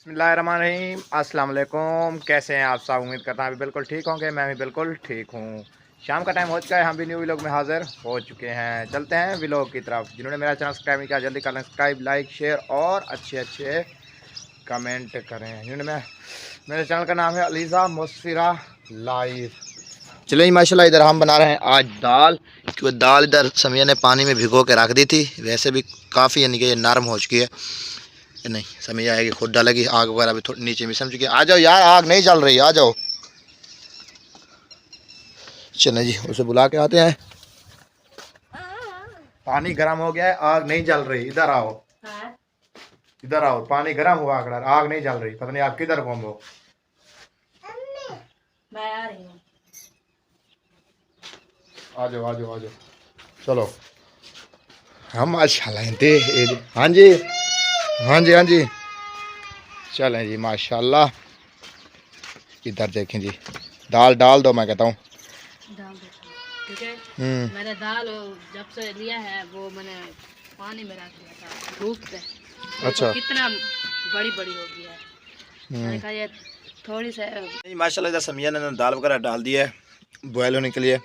बिस्मिल्लाहिर्रहमानिर्रहीम अस्सलाम वालेकुम। कैसे हैं आप सब? उम्मीद करता हूँ बिल्कुल ठीक होंगे। मैं भी बिल्कुल ठीक हूँ। शाम का टाइम हो चुका है, हम भी न्यू व्लॉग में हाजिर हो चुके हैं। चलते हैं व्लॉग की तरफ। जिन्होंने मेरा चैनल सब्सक्राइब नहीं किया जल्दी कर लें सब्सक्राइब, लाइक, शेयर और अच्छे अच्छे कमेंट करें। जिन्होंने मेरे चैनल का नाम है अलीज़ा मुस्फिरा लाइफ। चलिए माशाल्लाह, इधर हम बना रहे हैं आज दाल। क्योंकि दाल इधर समिया ने पानी में भिगो के रख दी थी, वैसे भी काफ़ी यानी कि ये नरम हो चुकी है। नहीं समझ आएगी, खुद डालेगी। आग वगैरह भी थोड़ी नीचे भी समझ के आ जाओ यार, आग नहीं जल रही, आ जाओ। चले जी, उसे बुला के आते हैं। पानी गर्म हो गया है, आग नहीं जल रही। इधर आओ, इधर आओ। पानी गर्म हुआ कर, आग नहीं जल रही। पता नहीं आप किधर घूमो। मैं आ रही हूँ। आ जाओ आ जाओ आ जाओ। चलो हम माशाल्लाह। हाँ जी हाँ जी हाँ जी। चलें जी माशाल्लाह। इधर देखें जी, दाल डाल दो मैं कहता हूँ। दाल देखो, ठीक है। मैंने दाल जब से लिया है वो मैंने पानी में रख दिया था धूप पे। अच्छा, कितना बड़ी बड़ी हो गई है। मैंने कहा ये थोड़ी सी माशाल्लाह। इधर समिया ने दाल वगैरह डाल दी है बॉयल होने के लिए।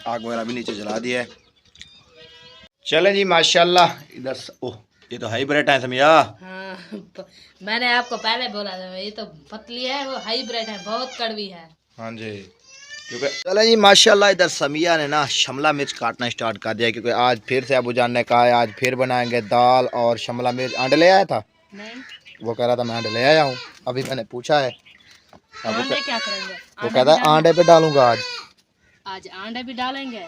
आग वगैरह भी नीचे जला दी है। चलें जी माशाल्लाह। इधर ओह, ये तो हाइब्रिड है समिया। हाँ मैंने आपको पहले बोला था, ये तो पतली है, वो हाइब्रिड है, बहुत कड़वी है। हाँ जी। क्योंकि चलें जी माशाल्लाह, इधर समिया ने ना शिमला मिर्च काटना स्टार्ट कर दिया। क्योंकि आज फिर से अबू जान ने कहा है आज फिर बनाएंगे दाल और शिमला मिर्च। अंडे ले आया था, नहीं, वो कह रहा था मैं अंडे ले आया हूँ। अभी मैंने पूछा है, अब अंडे क्या करेंगे? वो अंडे कहता भी है अंडे पे डालूंगा आज। आज अंडे भी डालेंगे।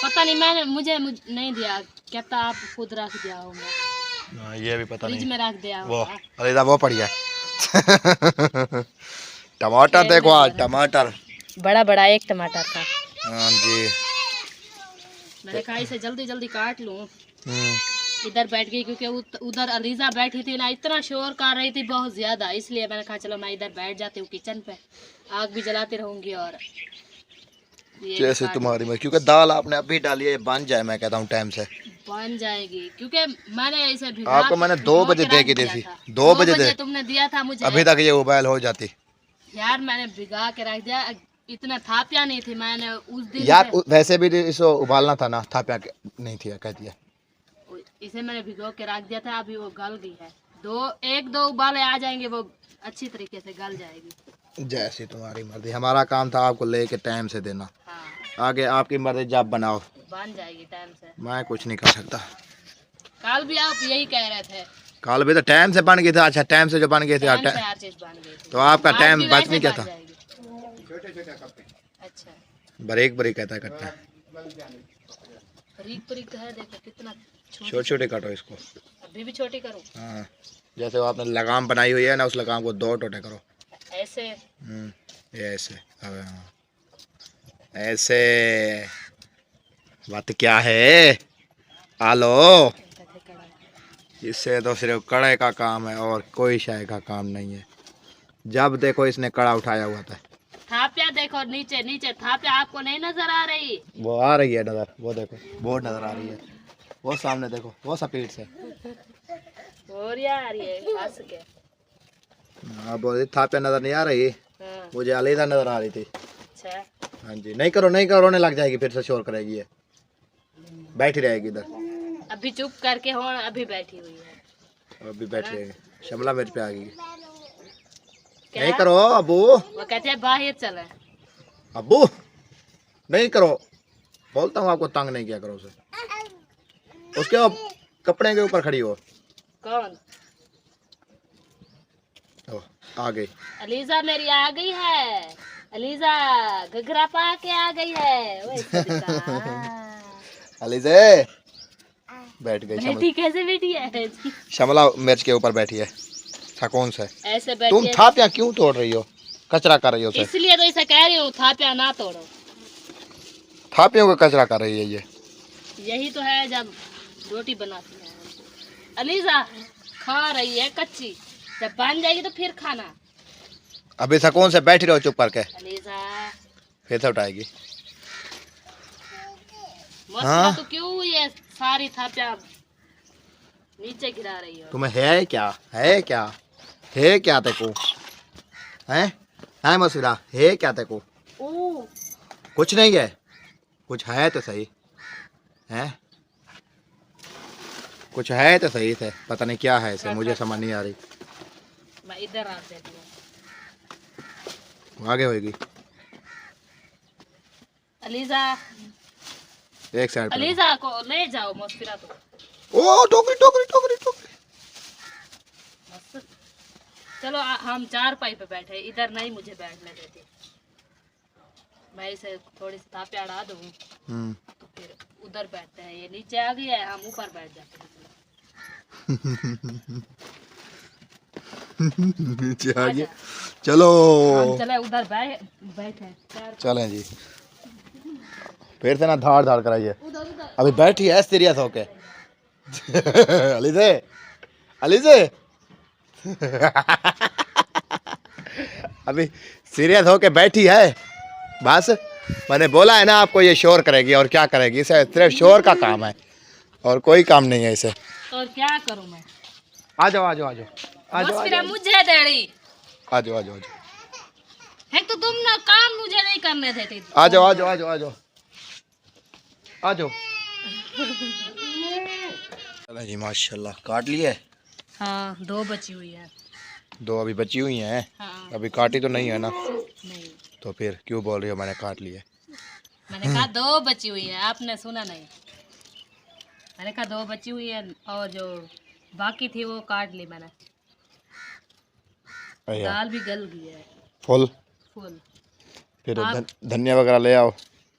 पता नहीं, मुझे नहीं दिया, कहता आप खुद रख दिया होगा, ये भी पता फ्रिज नहीं। में रख दिया वो होगा। अरे इधर वो पड़ी है टमाटर देखो खेलने आज जा रहा टमाटर। है। बड़ा बड़ा एक टमाटर था। हाँ जी। मैंने कहा इसे जल्दी जल्दी काट लूं। हम्म, इधर बैठ गई क्योंकि उधर अलीजा बैठी थी ना, इतना शोर कर रही थी बहुत ज्यादा, इसलिए मैंने कहा चलो मैं इधर बैठ जाती हूँ किचन पे, आग भी जलाती रहूंगी और ये भी जैसे काट तुम्हारी लूंगी। में, क्योंकि दाल आपने अभी डाली है, बन जाए मैं कहता हूँ टाइम से। बन जाएगी क्योंकि मैंने इसे आपको मैंने 2 भिगो बजे के दे रख की दी दिया थी, था। 2 दो बजे दे। बजे तुमने दिया था अभी मुझे। तक ये उबाइल हो जाती। यार मैंने भिगा के रख दिया, इतना थापिया नहीं थी मैंने उस दिन यार से। वैसे भी इसको उबालना था ना, था प्या नहीं थी कह दिया। इसे मैंने भिगो के रख दिया था, अभी वो गल गई है। एक दो उबाले आ जाएंगे, वो अच्छी तरीके से गल जाएगी। जैसी तुम्हारी मर्जी, हमारा काम था आपको लेके टाइम से देना। हाँ, आगे आपकी मर्जी, जब बनाओ। बन जाएगी टाइम से। मैं कुछ नहीं कर सकता। कल भी आप यही कह रहे थे। कल भी तो टाइम से बन गई थी। अच्छा, टाइम से जो बन गई थी टाइम से हर चीज बन गई थी, तो आपका आज टाइम भी बच वैसे नहीं क्या बन था। जाएगी। अच्छा, बरीक बरीक कहता है करते हैं। बारीक बारीक तो है, देखो कितना छोटे छोटे काटो इसको। अभी भी छोटी करूँ? हाँ, जैसे वो आपने लगाम बनाई हुई है ना, उस लगाम को 2 टोटे करो। ऐसे? ये ऐसे। अब हाँ, ऐसे। बात क्या है, आलो। इससे तो सिर्फ कड़े का काम है और कोई शाय का काम नहीं है। जब देखो इसने कड़ा उठाया हुआ था। थापिया देखो, नीचे नीचे थापिया आपको नहीं नजर आ रही? वो आ रही है नजर, वो देखो बोर्ड नजर आ रही है। वो सामने देखो, वो सफेद से। और यार ये हंस के। हाँ बोल, था पे नजर नहीं आ रही। हाँ, मुझे अलग नजर आ रही थी। अच्छा। हाँ जी, नहीं करो नहीं करो, रोने लग जाएगी फिर से, शोर करेगी ये। बैठी रहेगी इधर। अभी चुप करके हो, अभी बैठी हुई है। अभी बैठी रहेगी, शिमला मिर्च पे आ गई। क्या? नहीं करो अबू। वो कहते हैं बाहर चले। अबू नहीं करो, बोलता हूँ आपको, तंग नहीं किया करो उसे। उसके कपड़े के ऊपर खड़ी हो। कौन? ओ, आ गई। अलीजा मेरी आ गई है। अलीजा घघरा पा के आ गई है। ओए सदिका। अलीजे बैठ गई। बेटी कैसे बैठी है? शिमला मिर्च के ऊपर बैठी है सुकून से। ऐसे तुम बैठी है। थापियां क्यों तोड़ रही हो, कचरा कर रही हो उसे। इसलिए तो इसे कह रही हूँ थापिया ना तोड़ो। थापियों का कचरा कर रही है ये। यही तो है जब रोटी बनाती है। अलीजा खा रही है कच्ची, जब बन जाएगी तो फिर खाना। अभी सुकून से बैठी रहो चुप करके, अलीजा फिर से उठाएगी। मस्त हाँ? तो क्यों ये सारी थापिया नीचे गिरा रही हो। तुम्हें है क्या, है क्या, है क्या तेको, है मसूरा, है क्या तेको? ओ कुछ नहीं है, कुछ है तो सही है, कुछ है तो सही से, पता नहीं क्या है इसे, मुझे समझ नहीं आ रही। मैं इधर आ देती हूँ। आगे होगी अलीजा, एक साइड पर। अलीजा को ले जाओ मस्फिरा को। ओ टोकरी टोकरी टोकरी टोकरी। बस चलो हम चार पाई पे बैठे, इधर नहीं मुझे बैठने देती। मैं इसे थोड़ी सी तापे अड़ा दूँ तो फिर उधर बैठते हैं। ये नीचे आ गया है, हम ऊपर बैठ जाते हैं। नीचे आ गया, आजा। चलो हम चले उधर बैठे चार। चलें जी। फिर से ना धाड़ धाड़ कराइए, उधर उधर अभी बैठी है सीरियस होके। अली से अभी सीरियस होके बैठी है बस। मैंने बोला है ना आपको, ये शोर करेगी और क्या करेगी, इसे सिर्फ शोर का काम है और कोई काम नहीं है इसे। और क्या करूं मैं? आ जाओ आ जाओ आ जाओ आ जाओ बस फिर मुझे देड़ी आ जाओ आ जाओ है तो तुम ना काम मुझे नहीं करने देते। आ जाओ आ जाओ आ जाओ आ जाओ आ जाओ। चलो जी माशाल्लाह काट लिए। हाँ 2 बची हुई है। 2 अभी बची हुई हैं। हाँ अभी काटी तो नहीं है ना, नहीं, तो फिर क्यों बोल रही हो मैंने काट लिए? मैंने कहा 2 बची हुई है, आपने सुना नहीं। मैंने कहा 2 बची हुई है और जो बाकी थी वो काट ली मैंने। अया दाल भी गल गई है फुल। फुल। फिर आप धनिया वगैरह ले आओ।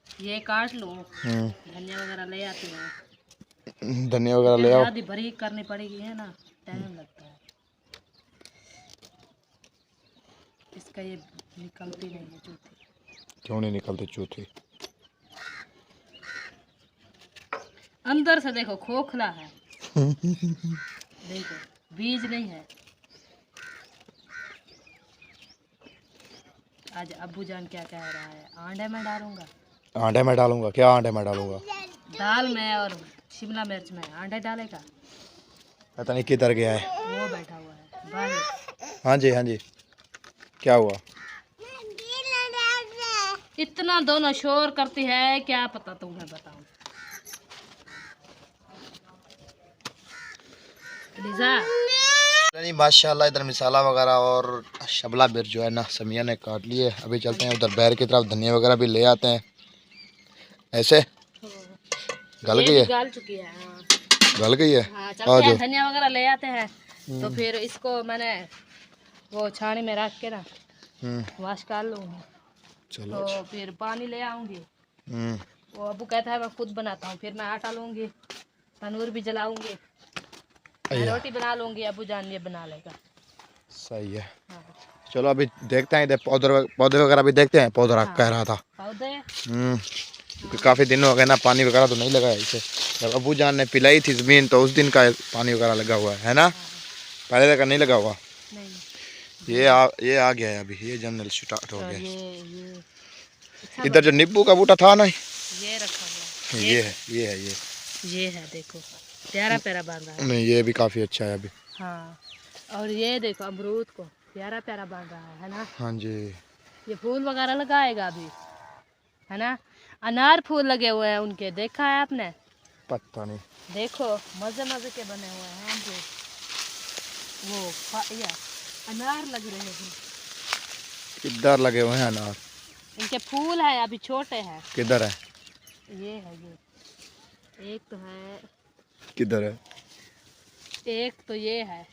ये काट लो, धनिया वगैरह ले आती हूँ। धनिया वगैरह ले आओ। ज़्यादा बारीक करनी पड़ेगी है ना, टाइम लगता है। इसका ये निकलती नहीं है चूथी। क्यों नहीं निकलती चूथी? अंदर से देखो खोखला है। देखो बीज नहीं है। आज अब्बू जान क्या कह रहा है, आंडे में डालूंगा। आंडे में डालूंगा? क्या आंडे में डालूंगा? दाल में और शिमला मिर्च में आंडे डालेगा। पता नहीं किधर गया है वो बैठा हुआ है बाहर। हाँ जी हाँ जी, क्या हुआ? इतना दोनों शोर करती है, क्या पता तुम्हें बताऊं। लिजा नहीं माशाल्लाह, इधर मिसाला वगैरह और शबला मिर्च जो है ना समिया ने काट लिए। अभी चलते हैं उधर बैर की तरफ, धनिया वगैरह भी ले आते हैं। ऐसे गल गई है, गल चुकी है। हाँ। गल गई है। हाँ, चलते हैं धनिया वगैरह ले आते हैं। तो फिर इसको मैंने वो छानी में रख के ना वॉश कर लूँगी। चलो तो फिर पानी ले आऊँगी। वो अबू कहता है मैं खुद बनाता हूँ। फिर मैं आटा लूँगी, तंदूर भी जलाऊँगी, मैं रोटी बना लूँगी, अबू जान ये बना लेगा। सही है। हाँ। चलो अभी देखते हैं इधर पौधे वगैरह भी देखते हैं। पौधा हाँ। कह रहा था पौधे काफ़ी दिन हो गए ना, पानी वगैरह तो नहीं लगा है इसे। जब अबू जान ने पिलाई थी ज़मीन तो उस दिन का पानी वगैरह लगा हुआ है ना, पहले तक नहीं लगा हुआ। नहीं। ये आ गया है अभी, ये जनरल स्टार्ट हो गया। ये इधर जो नींबू का बूटा था ना, ये रखा हुआ है। ये है देखो प्यारा प्यारा बन रहा है। नहीं, ये भी काफ़ी अच्छा है अभी। हाँ, और ये देखो अमरूद को प्यारा प्यारा बन रहा है ना। हाँ जी, ये फूल वगैरह लगाएगा अभी, है ना। अनार फूल लगे हुए हैं उनके, देखा है आपने? पता नहीं। देखो मजे मजे के बने हुए हैं जो वो अनार लग रहे हैं। किधर लगे हुए हैं अनार? इनके फूल है, अभी छोटे हैं। किधर है? ये है, ये एक तो है, किधर है? एक तो ये है।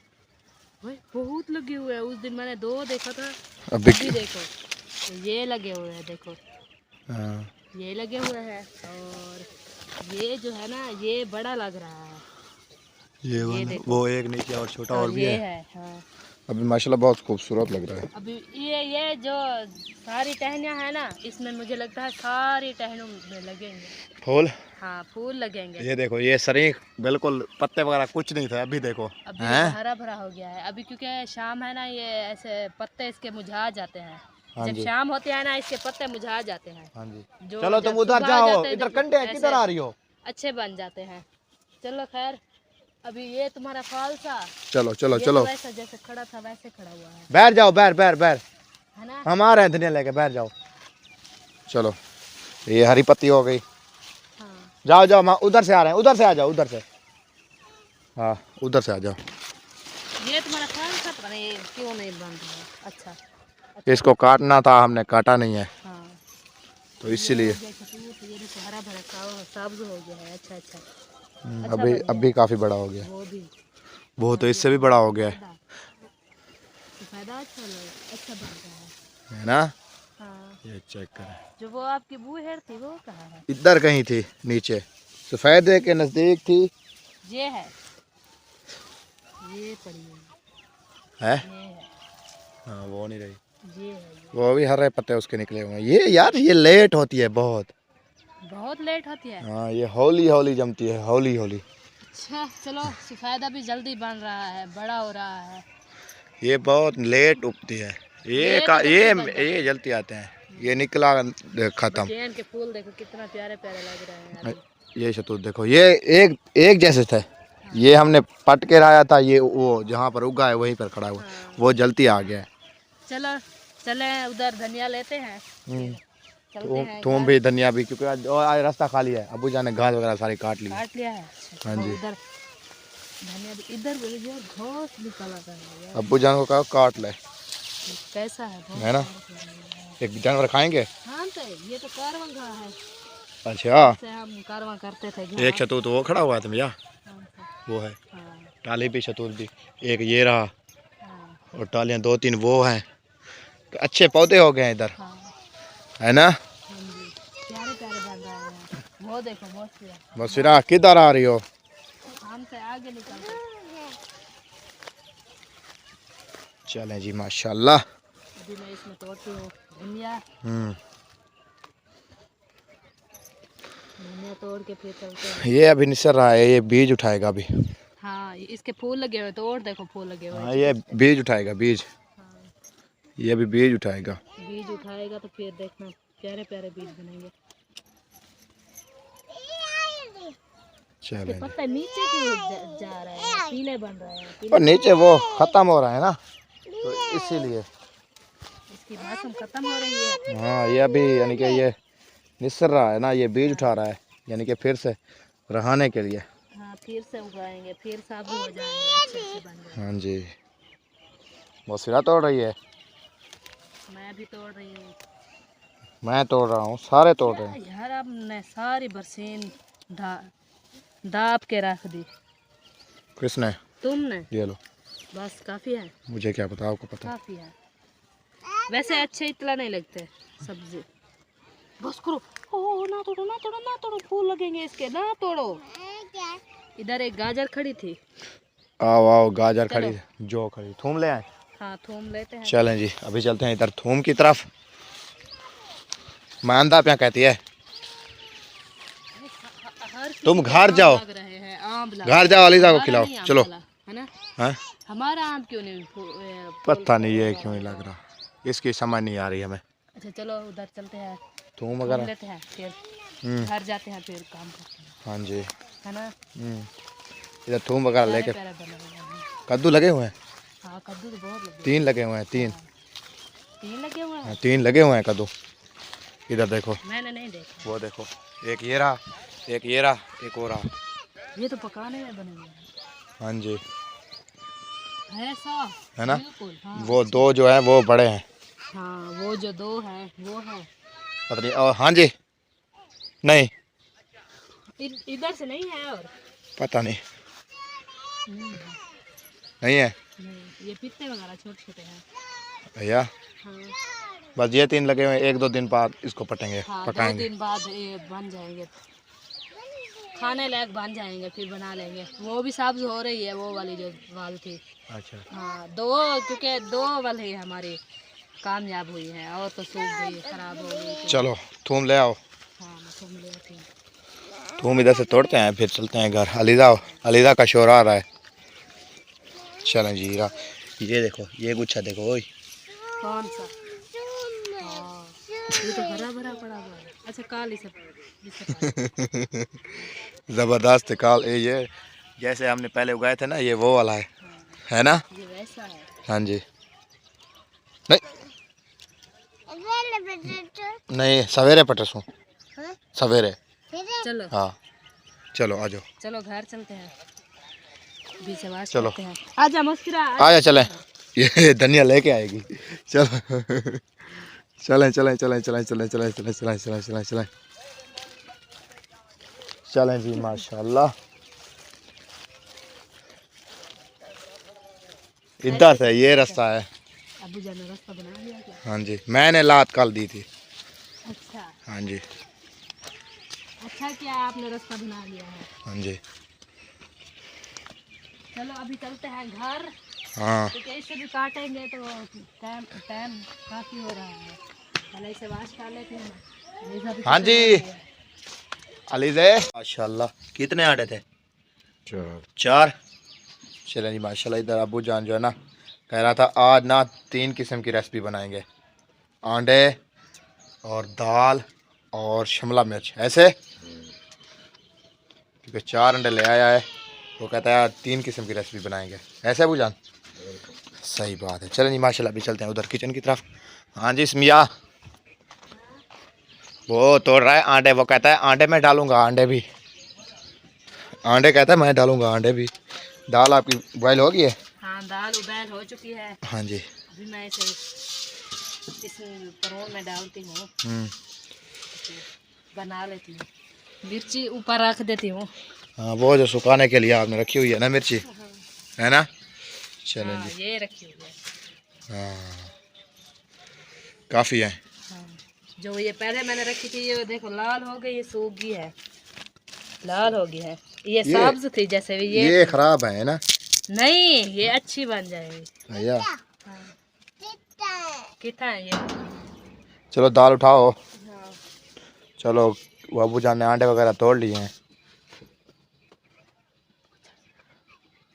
भाई बहुत लगे हुए हैं, उस दिन मैंने 2 देखा था। अभी देखो तो ये लगे हुए हैं, देखो ये लगे हुए हैं। और ये जो है ना, ये बड़ा लग रहा है। ये वो एक नीचे और छोटा और भी ये है। हाँ। अभी माशाल्लाह बहुत खूबसूरत लग रहा है। अभी ये जो सारी टहनियाँ है ना, इसमें मुझे लगता है सारी टहनियों में लगेंगे फूल। हाँ, फूल लगेंगे। ये देखो, ये सरीख बिल्कुल पत्ते वगैरह कुछ नहीं था, अभी देखो अभी हरा भरा हो गया है। अभी क्योंकि शाम है ना, ये ऐसे पत्ते इसके मुरझा जाते हैं। जब शाम होती है ना, इसके पत्ते मुरझा जाते हैं। हाँ जी। जो चलो तुम उधर जाओ, इधर कंडे किधर आ रही हो? अच्छे बन जाते हैं। चलो खैर, अभी ये तुम्हारा फालसा, चलो चलो ये चलो, तो वैसा जैसे खड़ा था वैसे खड़ा हुआ है बैठ जाओ, बैठ बैठ बैठ, है ना। हम आ रहे हैं धनिया लेके, बैठ जाओ। चलो ये हरी पत्ती हो गई। हाँ जाओ जाओ, हम उधर से आ रहे हैं, उधर से आ जाओ, उधर से, हाँ उधर से आ जाओ। ये तुम्हारा फालसा पता नहीं क्यों नहीं बन रहा है। अच्छा इसको काटना था, हमने काटा नहीं है, हाँ, तो इसीलिए। ये देखो हरा भरा सब्ज हो गया है। अच्छा अच्छा, अच्छा अभी बन गया अभी काफी बड़ा हो गया, वो भी, वो तो इससे भी बड़ा हो गया तो फायदा अच्छा लगा, अच्छा बन रहा है ना। हाँ। ये चेक करें, जो वो आपकी बूहेर थी वो कहाँ है? इधर कहीं थी नीचे, सफेदे के नजदीक थी। ये है, ये पड़ी है है, ये है, हाँ, वो नहीं रही, ये है, वो भी हरे पत्ते उसके निकले हुए हैं। ये यार ये लेट होती है बहुत। बहुत लेट होती है। हाँ ये हौली हौली जमती है, हौली हौली। अच्छा चलो, सफेदा भी जल्दी बन रहा है, बड़ा हो रहा है। ये बहुत लेट उगती है, ये तो जल्दी बन जाता ये जल्दी आते हैं। ये निकला खत्म। बगेन के फूल देखो कितना प्यारे प्यारे लग रहे हैं अभी। ये शतूत देखो, ये एक एक जैसे थे। ये हमने पट के लाया था, ये वो जहाँ पर उगा है वहीं पर खड़ा हुआ, हाँ। वो जल्दी आ गया है। चलो चले उधर धनिया लेते हैं, चलते हैं थूम घर। भी, धनिया भी, क्योंकि आज रास्ता खाली है, अबू जान ने घास वगैरह सारी काट ली। काट लिया है। हाँ जी, उधर धनिया भी, इधर भी यार घास निकल रहा है यार। अबू जान को कहा काट ले, कैसा है बहुत है ना। एक जानवर खाएंगे। हाँ तो ये तो कारवां का है, अच्छा, से हम कारवां करते थे एक शतूत वो खड़ा हुआ है भैया, वो है हाँ टाली भी शतूत भी, एक ये रहा, हाँ और टालियाँ दो तीन वो हैं। तो अच्छे पौधे हो गए हैं इधर, हाँ है ना। हाँ जी, प्यारे प्यारे बन रहे हैं। वो देखो मस्त है। बस फिर किधर आ रही हो। हमसे आगे निकलते हैं। चलें जी, माशाल्लाह। अभी मैं इसमें तोड़ती हूँ धनिया, धनिया तोड़ के फिर चलते हैं। ये अभी निसर रहा है, ये बीज उठाएगा अभी। हाँ इसके फूल लगे हुए, तो और देखो फूल लगे हुए। हाँ ये बीज उठाएगा, बीज, हाँ ये अभी बीज उठाएगा। बीज उठाएगा तो फिर देखना प्यारे प्यारे बीज बनेंगे। चलें जी। पता है नीचे क्यों जा रहे हैं, पीले बन रहे हैं, और पीले। नीचे वो खत्म हो रहा है ना, तो इसीलिए। इसकी मौसम खत्म हो रही है। हाँ ये अभी यानी कि ये निसर रहा है ना, ये बीज उठा रहा है, यानी कि फिर से रहने के लिए। हाँ फिर से उगाएंगे, फिर साबुत हो जाएंगे, अच्छे से बन जाएंगे। हाँ जी, मौसरा तोड़ रही है, मैं भी तोड़ रही हूँ मैं तोड़ रहा हूँ, सारे तोड़ रहे हैं। यार। अब ने सारी बरसीन दाप के रख दी। किसने? तुमने। ये लो, बस काफी है, मुझे क्या पता, आपको पता। काफी है। वैसे अच्छे इतना नहीं लगते सब्जी। बस करो, ओ ना तोड़ो ना तोड़ो ना तोड़ो, फूल लगेंगे इसके, ना तोड़ो। इधर एक गाजर खड़ी थी। आओ आओ, गाजर चलो। खड़ी, जो खड़ी, थूम ले आए। हाँ थूम लेते हैं। चलें जी, अभी चलते हैं इधर थूम की तरफ। मांदा क्या कहती है, हर तुम किसी घर को जाओ, आम लग रहे हैं, आम लग घर जाओ, अलीजा को हमारा खिलाओ, नहीं आम चलो। लगा, है ना। हाँ हमारा आम क्यों नहीं पता नहीं ये क्यों नहीं लग रहा, इसकी समझ नहीं आ रही हमें। अच्छा चलो उधर चलते हैं, थूम घूम वगैरह। लेते हैं, फिर घर जाते हैं, फिर काम करते हैं, हाँ जी, है ना। इधर थूम वगैरह प्यारे लेके। प्यारे बने हुए हैं। कद्दू लगे हुए हैं, हाँ कद्दू तो बहुत लगे, 3 लगे हुए हैं, 3। तीन लगे हुए हैं। हाँ 3 लगे हुए हैं कद्दू। इधर देखो, मैंने नहीं देखा। वो देखो, एक ये रहा, एक ये रहा, एक और रहा। ये तो पकाने में बने हुए हैं। हाँ जी, है साफ, है ना। बिल्कुल हाँ। वो 2 जो हैं वो बड़े हैं, हाँ वो जो 2 हैं वो है। पता नहीं। और हाँ जी, नहीं इधर से नहीं है, और पता नहीं, नहीं, नहीं है नहीं ये पित्ते वगैरह छोटे छोटे हैं। भैया। हाँ बस ये 3 लगे हुए हैं, 1-2 दिन बाद इसको पटेंगे, हाँ 2 पकाएंगे। दिन बाद ये बन जाएंगे, खाने लायक बन जाएंगे, फिर बना लेंगे। वो भी सब्ज हो रही है, वो वाली जो वाल थी। अच्छा, हाँ 2, क्योंकि 2 वाल ही हमारी कामयाब हुई है, और तो सूख गई, खराब हो गई तो। चलो थूम ले आओ। हाँ मैं तुम ले आती हूँ। थूम इधर से तोड़ते हैं, फिर चलते हैं घर। अलीजा का शोर आ रहा है। चलें जी, ये देखो, ये गुच्छा देखो, ओए कौन सा? हाँ ये तो हरा भरा पड़ा हुआ है। अच्छा काली सब जबरदस्त काल ये जैसे हमने पहले उगाए थे ना, ये वो वाला है ना? ये वैसा है। हाँ जी। नहीं नहीं, सवेरे पटसू, सवेरे। चलो हाँ चलो आ जाओ। चलो घर चलते हैं, बीच आवाज चलो। करते हैं। आजा मुस्कुरा। आ जा चलें। ये धनिया लेके आएगी। चलो चलें चलें चलें चलें चलें चलें चलें चलें चलें चलें चलें चलें जी माशाल्लाह। इधर से ये रास्ता है। अबू जान ने रास्ता बना लिया क्या? हाँ जी, मैंने लात कल दी थी। अच्छा हाँ जी। अच्छा किया आपने रास्ता बना लिया है। हाँ जी। चलो अभी चलते हैं घर, हाँ क्योंकि इसे भी काटेंगे तो टाइम टाइम काफ़ी हो रहा है। पहले इसे वाश कर लेते हैं। हाँ जी। अलीज़े माशाल्लाह। कितने आटे थे? चार। चलें जी माशाल्लाह। इधर अबू जान जो है ना कह रहा था आज ना 3 किस्म की रेसिपी बनाएंगे, अंडे और दाल और शिमला मिर्च ऐसे, क्योंकि 4 अंडे ले आया है। वो कहता है आज 3 किस्म की रेसिपी बनाएंगे ऐसे अबू जान। सही बात है। चलें जी माशाल्लाह अभी चलते हैं उधर किचन की तरफ। हाँ जी स्मिया, वो तोड़ रहा है आंडे। वो कहता है आंडे मैं डालूंगा, आंडे भी। आंडे कहता है मैं डालूंगा आंडे भी। दाल आपकी बॉयल हो गई है? हाँ दाल उबाल हो चुकी है। हाँ जी। अभी मैं इसे इस परोल में डालती हूँ, बना लेती हूँ। मिर्ची ऊपर रख देती हूँ। हाँ वो जो सुखाने के लिए आपने रखी हुई है ना मिर्ची, है ना? चलें हाँ जी। ये रखी हुई है। हाँ काफ़ी है। हाँ जो ये पहले मैंने रखी थी ये देखो लाल हो गई, ये सूख गई है, लाल हो गई है। ये सब्ज थी जैसे ये खराब है ना? नहीं ये अच्छी बन जाएगी। भैया हाँ। कितना है ये? चलो दाल उठाओ। हाँ। चलो बाबू जान ने आंडे वगैरह तोड़ लिए हैं।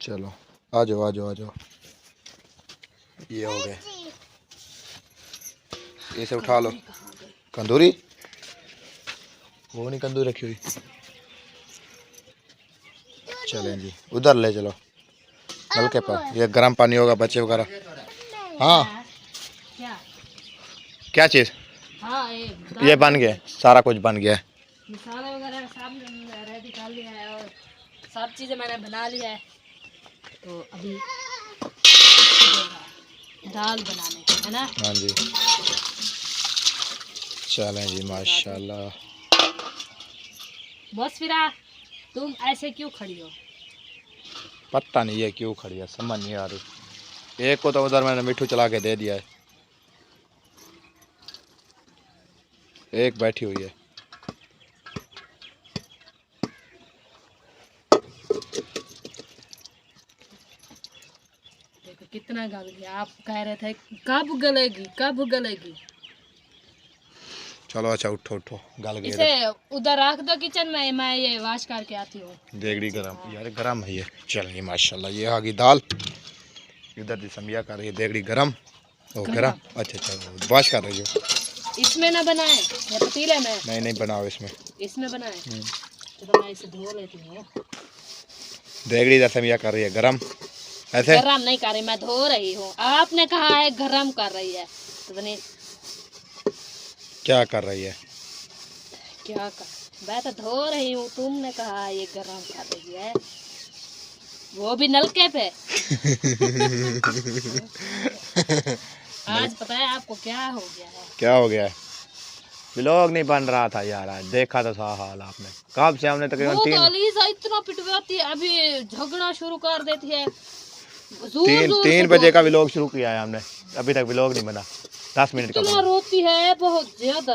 चलो आ जाओ आ जाओ आ जाओ। ये हो गए, इसे उठा लो। कंदूरी? वो नहीं कंदूरी रखी हुई। चलें जी उधर ले चलो नलके पर, ये गर्म पानी होगा बच्चे वगैरह। हाँ क्या क्या चीज़? हाँ ये बन गया, सारा कुछ बन गया है। मसाला वगैरह सब रेडी कर लिया है और सब चीज़ें मैंने बना ली है। तो अभी दाल बनाने की है ना? हाँ जी। चलें जी माशाल्लाह। बस फिरा तुम ऐसे क्यों खड़ी हो? पता नहीं ये क्यों खड़ी है, समझ नहीं आ रही। एक को तो उधर मैंने मिट्टू चला के दे दिया है, एक बैठी हुई है। देखो कितना गल गया। आप कह रहे थे कब गलेगी कब गलेगी। चलो अच्छा उठो उठो, गल गई। इसे उधर रख दो किचन में, मैं ये वॉश करके आती हूँ। देगड़ी गरम यार, गरम है ये। चलिए माशाल्लाह ये आ गई दाल। इधर जी समिया कर रही है देगड़ी गरम। ओ गरम, अच्छा अच्छा वाश कर रही हो। इसमें ना बनाए या पतीले में? नहीं नहीं बनाओ इसमें। इसमें बनाए तो मैं इसे धो लेती हूँ। देगड़ी इधर समिया कर रही है गरम ऐसे। गरम नहीं कर रही, मैं धो रही हूँ। आपने कहा है गरम कर रही है तो बने क्या कर रही है? क्या कर, मैं तो धो रही हूँ। तुमने कहा है ये गरम कर रही है, वो भी नलके पे। आज पता है आपको क्या हो गया है? क्या हो गया है? व्लॉग नहीं बन रहा था यार, आज देखा तो था हाल आपने। कब से हमने तकरीबन वो तो अलीजा इतना पिटवाती है, अभी झगड़ा शुरू कर देती है। तीन बजे का व्लॉग शुरू किया है हमने, अभी तक व्लॉग नहीं बना। 10 मिनट का इतना रोती है बहुत ज्यादा।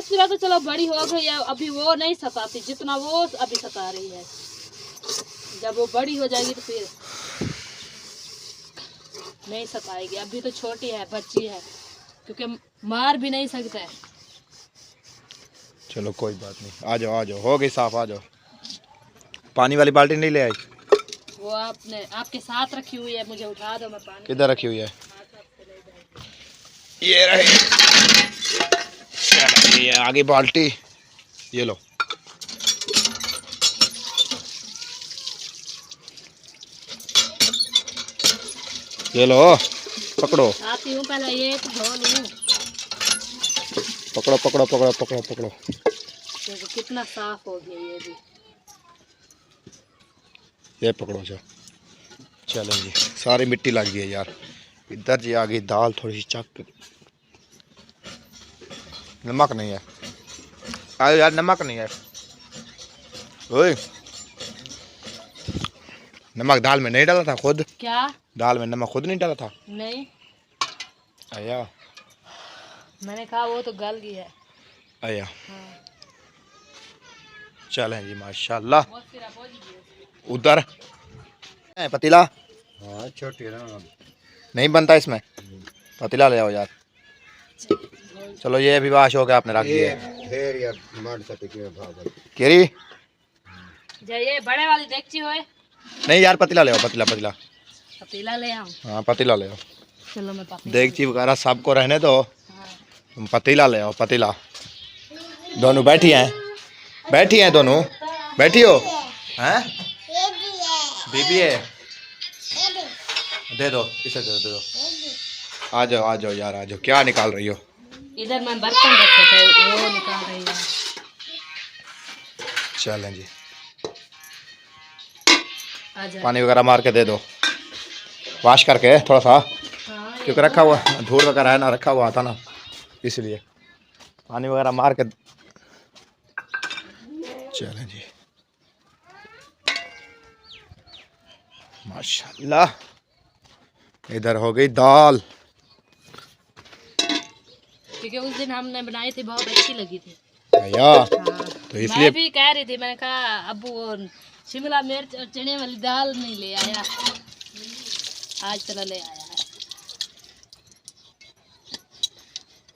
फिर तो चलो बड़ी हो गई है, अभी वो नहीं सताती जितना वो अभी सता रही है। जब वो बड़ी हो जाएगी तो फिर नहीं सताएगी। अभी तो छोटी है, बच्ची है, क्योंकि मार भी नहीं सकता है। चलो कोई बात नहीं, आ जाओ हो गई साफ। आ जाओ। पानी वाली बाल्टी नहीं ले आई? वो आपने आपके साथ रखी हुई है, मुझे उठा दो, मैं पानी। किधर रखी हुई है? ये रही, ये आगे बाल्टी, ये लो। ये लो, पकड़ो आती हूँ, पहले ये धो लूँ। पकड़ो पकड़ो पकड़ो पकड़ो पकड़ो। देखो कितना साफ हो गया ये भी। ये पकड़ो जो। चलो जी, सारी मिट्टी लग गई है यार। इधर जी आ गई दाल थोड़ी सी चक। नमक नहीं है। अरे यार नमक नहीं है। ओए, नमक दाल में नहीं डाला था खुद? क्या? दाल में नमक खुद नहीं डाला था? नहीं, आया मैंने कहा वो तो गल गई है। आया। हाँ। चलें जी माशाल्लाह। बहुत सिरा पहुंच गई। उधर है पतीला? हाँ छोटी ना नहीं बनता इसमें? पतीला ले आओ यार। चलो ये भी वाश हो गया, आपने रख दिया। फिर यार मार सकते क्यों भाग केरी ये बड़े वाली देगची होए। नहीं यार, पतीला ले आओ, पतीला पतीला। पतीला ले आऊं? हाँ पतीला ले आओ। चलो मैं पतीला। देगची वगैरह सबको रहने दो, हाँ। तुम पतीला ले आओ, पतीला। दोनों बैठी हैं, बैठी हैं दोनों, बैठी हो हैं? बीबी है, दे दो इसे, दे दो। आ जाओ यार, आ जाओ। क्या निकाल रही हो? इधर मैं बर्तन रखे थे, वो निकाल रही है। चलें जी, आ जाए। पानी वगैरह मार के दे दो, वाश करके थोड़ा सा, हाँ, क्योंकि रखा हुआ धूल वगैरह है ना, रखा हुआ था ना, इसलिए पानी वगैरह मार के। चलें जी माशाल्लाह। इधर हो गई दाल, क्योंकि उस दिन हमने बनाई थी, बहुत अच्छी लगी थी। भैया हाँ। तो इसलिए मैं भी कह रही थी, मैंने कहा अबू वो शिमला मिर्च और चने वाली दाल नहीं ले आया, आज चला ले आया है।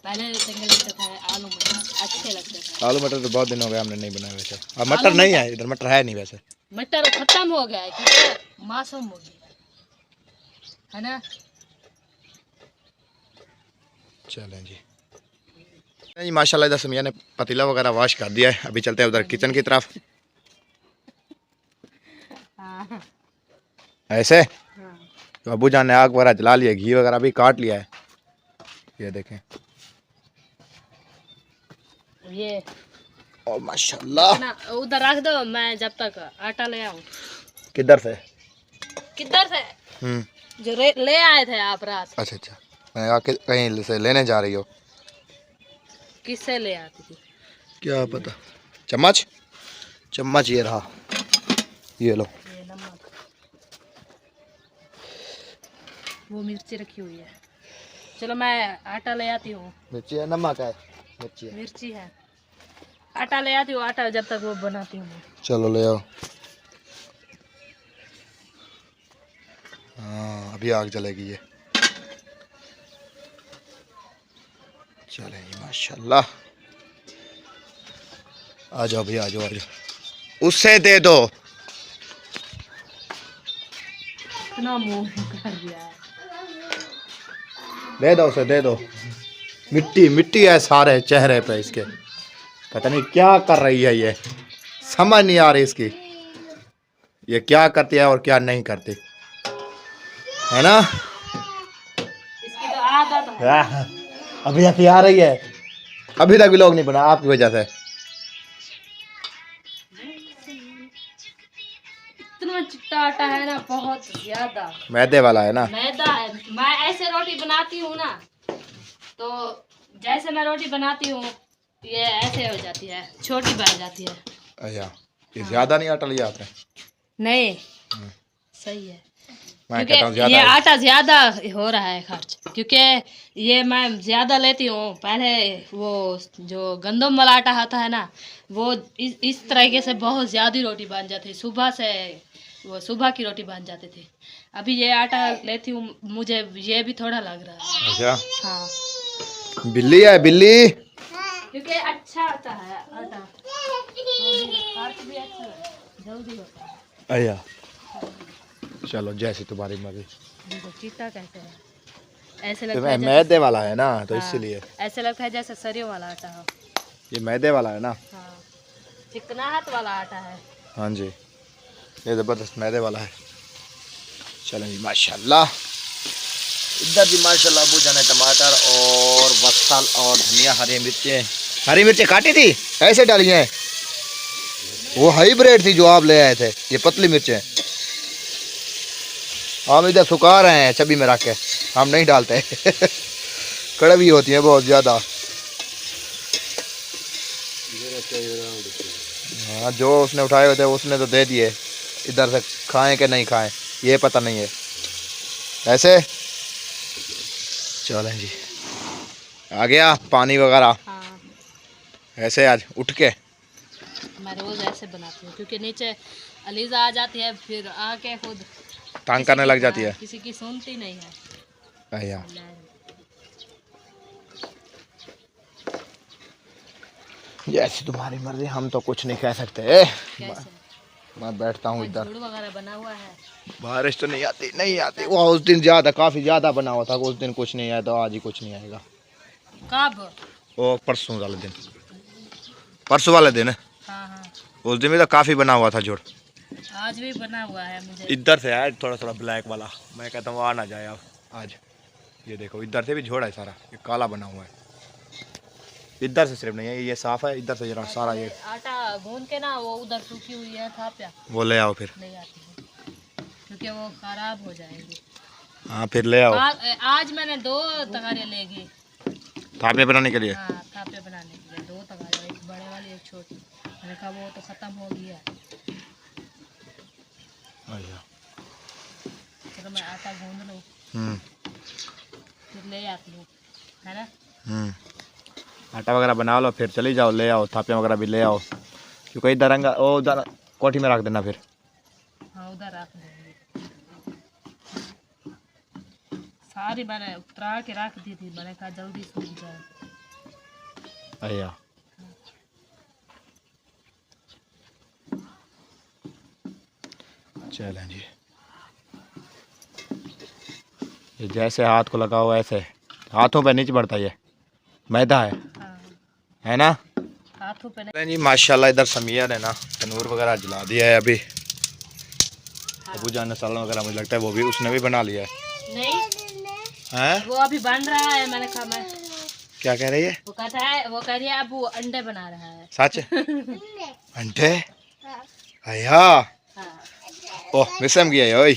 पहले चंगे लगते थे आलू मटर, अच्छे लगते थे। आलू मटर तो बहुत दिन हो गए हमने नहीं बनाए वैसे। अब मटर नहीं है इधर, मटर है नहीं वैसे। मटर खत्म हो गया है क्योंकि मौसम हो गया है ना। चलें जी जी माशाल्लाह। इधर समिया ने पतीला वगैरह वॉश कर दिया है। अभी चलते हैं उधर किचन की तरफ। हाँ। ऐसे हाँ। तो अबू जान ने आग वगैरह जला लिया, घी वगैरह भी काट लिया है, ये देखें। ये और माशाल्लाह ना उधर रख दो, मैं जब तक आटा ले आऊं। किधर से? किधर से? जो ले आए थे आप रात। अच्छा अच्छा, मैं आके कहीं से लेने जा रही हो? किससे ले आती थी? क्या पता। चम्मच, चम्मच ये रहा, ये लो। ये नमक, वो मिर्ची रखी हुई है। चलो मैं आटा ले आती हूँ। मिर्ची है, नमक है, मिर्ची है, मिर्ची है। आटा ले आती हूँ, आटा जब तक वो बनाती हूँ मैं। चलो ले आओ। हाँ अभी आग जलेगी ये। चले जी माशाल्लाह। आ जाओ भैया, आ जाओ आ जाओ। उससे दे दो। इतना मुंह कर दिया है। दे दो उसे, दे दो। मिट्टी मिट्टी है सारे चेहरे पे इसके, पता नहीं क्या कर रही है ये, समझ नहीं आ रही इसकी, ये क्या करती है और क्या नहीं करती है ना। इसकी तो आदत है। अभी अभी आ रही है, अभी तक भी लोग नहीं बना आपकी वजह से। इतना चिट्टा आटा है ना, बहुत ज्यादा मैदे वाला है ना। मैदा है। मैं ऐसे रोटी बनाती हूँ ना, तो जैसे मैं रोटी बनाती हूँ ये ऐसे हो जाती है, छोटी बन जाती है। अच्छा, ये ज्यादा नहीं आटा लिया आपने? नहीं, सही है। मैं कहता हूँ क्योंकि ये ज्यादा है। आटा ज्यादा हो रहा है खर्च, क्योंकि ये मैं ज्यादा लेती हूँ। पहले वो जो गंदम वाला आटा आता है ना, वो इस तरीके से बहुत ज्यादा रोटी बन जाती, सुबह से वो सुबह की रोटी बन जाती थी। अभी ये आटा लेती हूँ, मुझे ये भी थोड़ा लग रहा है। अच्छा, हाँ, बिल्ली है बिल्ली। क्योंकि अच्छा आता है आटा, खर्च भी अच्छा है, जल्दी होता है। अच्छा चलो, जैसे तुम्हारी मर्जी। देखो चिट्टा कैसे है, ऐसे तो लगता है मैदे वाला है ना, तो हाँ, इसीलिए ऐसे लगता है जैसे सरियों वाला आटा हो। ये मैदे वाला है ना। हाँ, चिकनाहट वाला आटा है। हाँ जी, ये ज़बरदस्त मैदे वाला है। चलें जी माशाल्लाह। इधर भी माशाल्लाह अबू जाने टमाटर और बसल और धनिया, हरी मिर्चें काटी थी ऐसे डाली हैं। वो हाइब्रिड थी जो आप ले आए थे, ये पतली मिर्चें हम इधर सुखा रहे हैं छबी में रख के, हम नहीं डालते कड़वी होती है बहुत ज़्यादा। हाँ जो उसने उठाए हुए थे उसने तो दे दिए, इधर से खाएं कि नहीं खाएं ये पता नहीं है। ऐसे चलें जी, आ गया पानी वगैरह। हाँ ऐसे आज उठ के मैं रोज ऐसे बनाती हूँ क्योंकि नीचे अलीजा आ जाती है, फिर आके खुद तंग करने लग जाती है। किसी की सुनती नहीं है। भैया जैसी तुम्हारी मर्जी, हम तो कुछ नहीं कह सकते। कैसे मैं बैठता हूँ इधर। झूड़ वगैरह बना हुआ है। बारिश तो नहीं आती। वो उस दिन ज़्यादा काफ़ी ज़्यादा बना हुआ था, उस दिन कुछ नहीं आया तो आज ही कुछ नहीं आएगा। कब? वो परसों वाले दिन, परसों वाले दिन हाँ हाँ उस दिन भी तो काफ़ी बना हुआ था जोड़। आज भी बना हुआ है। मुझे इधर से आया थोड़ा थोड़ा ब्लैक वाला, मैं कहता हूँ आ ना जाए अब आज। ये देखो इधर से भी झोड़ा है सारा, ये काला बना हुआ है। इधर से सिर्फ नहीं है, ये साफ है। इधर से जरा सारा ये आटा गूंद के ना वो उधर सूखी हुई है थापिया, वो ले आओ फिर। नहीं आती है क्योंकि वो खराब हो जाएगी। हाँ फिर ले आओ। आज मैंने 2 तगारे ले गई। थापे बनाने के लिए। हाँ थापे बनाने के लिए 2 तगारे, एक बड़े वाली एक छोटी। मैंने कहा वो तो खत्म हो गया, चलो मैं आटा गूंद लूँ फिर ले आती हूँ, है ना। आटा वगैरह बना लो फिर चली जाओ, ले आओ थापे वगैरह भी ले आओ, क्योंकि इधर रंगा वो उधर कोठी में रख देना फिर। हाँ उधर रख देंगे। सारी मैंने उतरा के रख दी थी, मैंने कहा जल्दी सूख जाए। भैया चलें जी, ये जैसे हाथ को लगाओ ऐसे हाथों पे नीचे बढ़ता है, मैदा है ना। हाथों पे चलें जी माशाल्लाह। इधर समिया ने ना तनूर वगैरह जला दिया है अभी। अबू जान ने सालन वगैरह मुझे लगता है वो भी उसने भी बना लिया है। नहीं हैं वो अभी बन रहा है। मैंने कहा मैं क्या कह रही है? वो कहता है, वो कह रही है अब वो अंडे बना रहा है। सच अंडे? भैया हाँ ओह मिसम गया है, ओए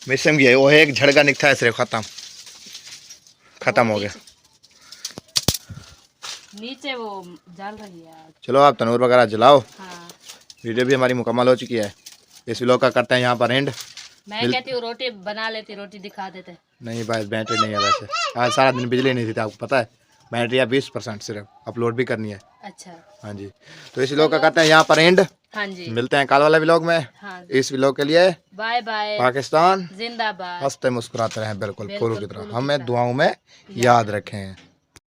मिसम गया है। वो एक झड़का निकथा है सिर्फ, खत्म हो गया। नीचे वो जल रही है आज। चलो आप तनूर वगैरह जलाओ। हाँ वीडियो भी हमारी मुकम्मल हो चुकी है। इस व्लॉग का करते हैं यहाँ पर एंड। मैं कहती हूँ रोटी बना लेती, रोटी दिखा देते। नहीं भाई बैटरी नहीं है वैसे, आज सारा दिन बिजली नहीं थी आपको पता है। बैटरी है 20% सिर्फ, अपलोड भी करनी है। अच्छा हाँ जी, तो इस व्लॉग का करते हैं यहाँ पर एंड। हाँ जी मिलते हैं कल वाले व्लॉग में। हाँ इस व्लॉग के लिए बाय बाय। पाकिस्तान जिंदाबाद। हंसते मुस्कुराते रहें, बिल्कुल फूलों की तरह फूलों की हमें तरह। दुआओं में याद रखें।